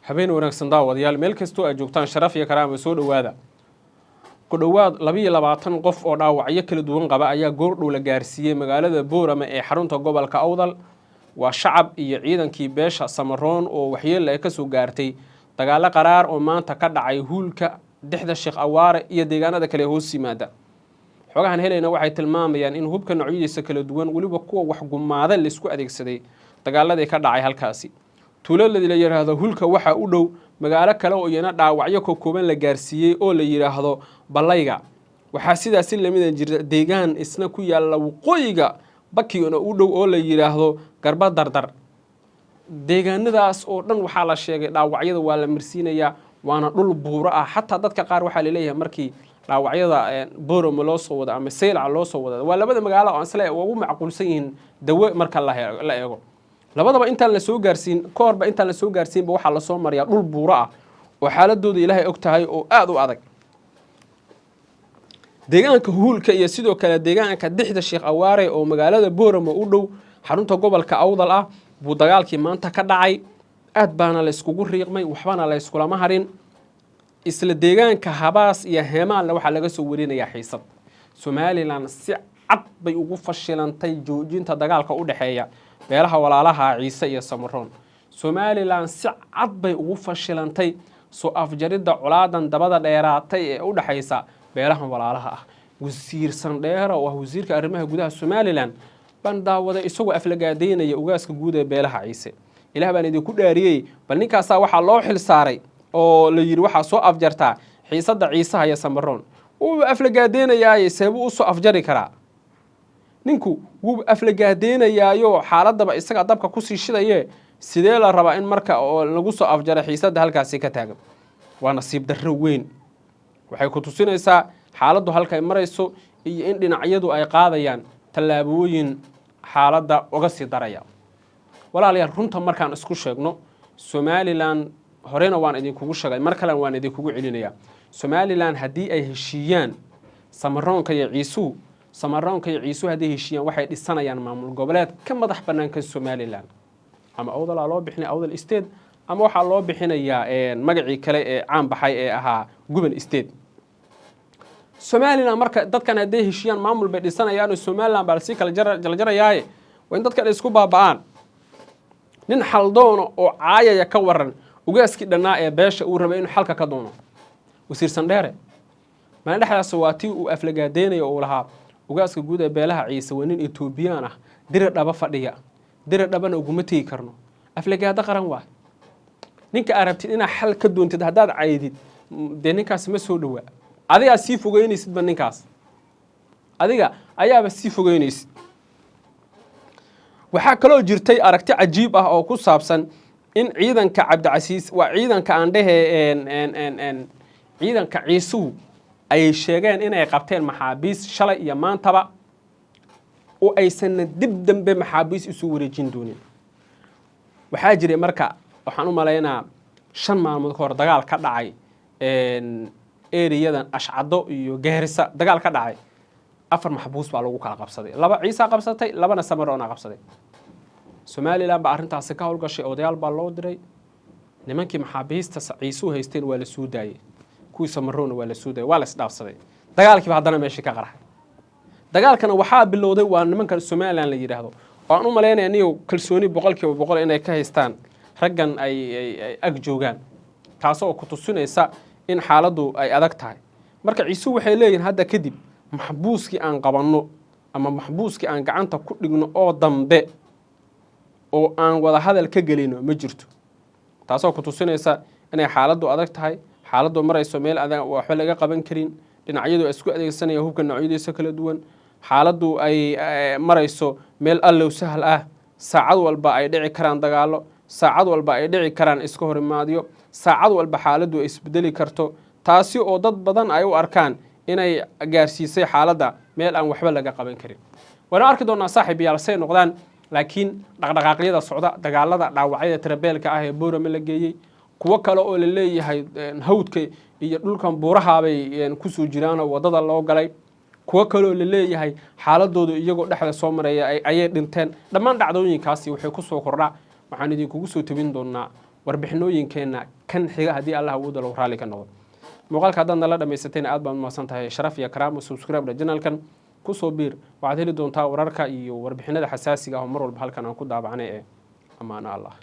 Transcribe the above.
habeen wanaagsan daawadayaal meel kastoo ay joogtaan sharaf iyo karaama soo dhawaada ku dhawaad 22 qof oo dhaawacyo kala duwan qaba ayaa goordhow la gaarsiiyay magaalada Boorama ee xarunta gobolka Awdal waa shacab iyo ciidankii beesha Samaroon oo waxyeello ay ka soo gaartay dagaal qaraar oo maanta ka dhacay huulka dixda Sheekh Awaare iyo deegaanada kale hoos yimaada xogahan helayna waxay tilmaamayaan in hubka noocyadiisa kala duwan waliba kuwa wax gumaada la isku adeegsaday dagaaladii ka dhacay halkaasi tuuladii la yiraahdo hulka waxa u dhow magaalo kale oo iyana dhaawacyo ka kooban la gaarsiiyay oo la yiraahdo Balayga waxa sidaas lamid jira deegaan isna ku yaala waqooyiga Bakiyoona u dhow oo la yiraahdo Garba Dardar deegaanadaas oo dhan waxa la sheegay dhaawacyada waa la marsiinaya waana dhul buuro ah xataa dadka qaar waxa la leeyahay markii dhaawacyada Boorama loo soo wada ama Seylac loo soo wada waa labada magaalo oo isla ugu macquulsan yihiin dawo marka la eego labadaba intaan la soo gaarsiin koorba intaan la soo gaarsiinba waxa la soo mariyaa dhul buuro ah oo xaaladooda Ilaahay og tahay oo aad u adag deegaanka huulka iyo sidoo kale deegaanka dixda Sheekh Awaare oo magaalada Boorama u dhow xarunta gobolka Awdal ah buu dagaalkii maanta ka dhacay aad baana la iskugu riiqmay waxbana la isku lama harin isla deegaanka Habaas iyo Heemaan waxa laga soo warinayaa xiisad Somaliland si cad bay ugu fashilantay joojinta dagaalka u dhaxeeya beelaha walaalaha Ciise iyo Samaroon Somaliland si cad bay ugu fashilantay soo afjarida colaadan dabada dheeraatay ee u dhaxaysa beelaha walaalaha ah wasiir Sandheera oo wasiirka arrimaha gudaha Somaliland ban daawada isagoo aflagaadeynaya ugaaska guud ee beelaha Ciise Ilaah baan idin ku dhaariyay bal ninkaas waxa loo xil saaray oo la yiri waxa soo afjartaa xiisada Ciise iyo Samaroon uu aflagaadeynayay sabab u soo afjari kara ninku wuu aflagaadeynayaayo xaaladaba isaga dabka ku sii shidaye sidee la rabaa in marka oo lagu soo afjaro xiisada halkaas ka taagan waa nasiib darro weyn waxay ku tusinaysaa xaaladdu halka ay marayso iyo in dhinacyadu ay qaadayaan tallaabooyin xaaladda uga sii daraya walaalayaal runta markaan isku sheegno Somaliland horena waan idin kugu sheegay mar kale waan idin kugu celinaya Somaliland hadii ay heshiiyaan Samaroonka iyo Ciise Samaroonka iyo Ciise hadii heshiiyaan waxay dhisanayaan maamul goboleed ka madax banaanka Somaliland ama Awdal loo bixinay Awdal State ama waxa loo bixinayaa magacii kale ee caan baxay ee ahaa Guban State Somaliland marka dadkan hadii heshiiyaan maamul bay dhisanayaan Somaliland bal si kala jarayay waa in dadka isku baaba'aan nin xaldoon oo caayaya ka waran ugaaski dhanaa ee beesha uu rabay inuu xalka ka doono wasiir Sandheere ma dhaxdaas waati uu aflagaadeynay oo lahaa ugaaska guud ee beelaha Ciise wanin Ethiopian ah dir dhaba fadhiya dir dhabana uguma tii karno aflagaada qaran waa ninka arabtid ina xal ka doontid hadaad caydid de ninkaas ma soo dhawaa adiga si fogeynaysid ban ninkaas adiga ayaaba si fogeynaysid waxa kale jirtay aragti cajiib ah oo ku saabsan in ciidanka Cabdicasiis waa ciidanka aan dhahay ciidanka Ciise ay sheegeen inay qabteen maxaabiis shalay iyo maantaba oo aysan dib dambe maxaabiis isu wareejin doonin waxa jiray marka waxaan u maleynaa 5 maalmood ka hor dagaal ka dhacay eeriyadan Ashcado iyo Gaarisa dagaal ka dhacay 4 maxbuus baa lagu kala qabsaday 2 Ciise qabsatay 2na Samaroon qabsaday Somaliland ba arintaas ka howlgashay odayaal baa loo diray nimankii maxaabiista Ciise haysteen waa la soo daayay kuwii Samaroon waa la soo daayay waa la isdhaafsaday dagaalkii haddana meeshii ka qarxay dagaalkana waxa bilowday waa nimanka Somaliland la yiraahdo waan u maleynaa inay kalsooni 100% inay ka haystaan raggan ay ag joogaan taas oo ku tusinaysa in xaaladdu ay adag tahay marka Ciise waxay leeyihiin hadda kadib maxbuuskii aan qabanno ama maxbuuskii aan gacanta ku dhigno oo dambe oo aan wada hadal ka galino ma jirto taas oo ku tusinaysa inay xaaladdu adag tahay xaaladdu marayso meel adag wax laga qaban karin dhinacyadu isku adeegsanaya hubka noocyadiisa kala duwan xaaladdu ay marayso meel allow sahal ah saacad walba ay dhici karaan dagaalo saacad walba ay dhici karaan iska horimaadyo saacad walba xaaladdu ay isbedeli karto taasi oo dad badan ay u arkaan inay gaarsiisay xaaladda meel aan waxba laga qaban karin wana arki doonaa saaxiibayaal say noqdaan laakiin dhaqdhaqaaqyada socda dagaalada dhaawacyada tirabeelka ah ee Boorama la geeyay kuwa kale oo la leeyahay hawdka iyo dhulkan buuraha bay ku soo jiraan wadada loo galay kuwa kale oo la leeyahay xaaladoodu iyagoo dhaxda soo mareeya ay dhinteen dhammaan dhacdooyinkaasi waxay ku soo kordhaa waxaan idin kugu soo tabin doonaa warbixinooyinkeena kan xiga haddii allah awooda lagu raali ka noqdo muuqaalka haddaad nala dhammaysatayna aad baad umahadsan tahay sharaf iyo karaamo subscribe janalkan kusoo biir waxaad heli doontaa wararka iyo warbixinada xasaasiga ah oo mar walba halkan aan ku daabacnay ee ammaano allah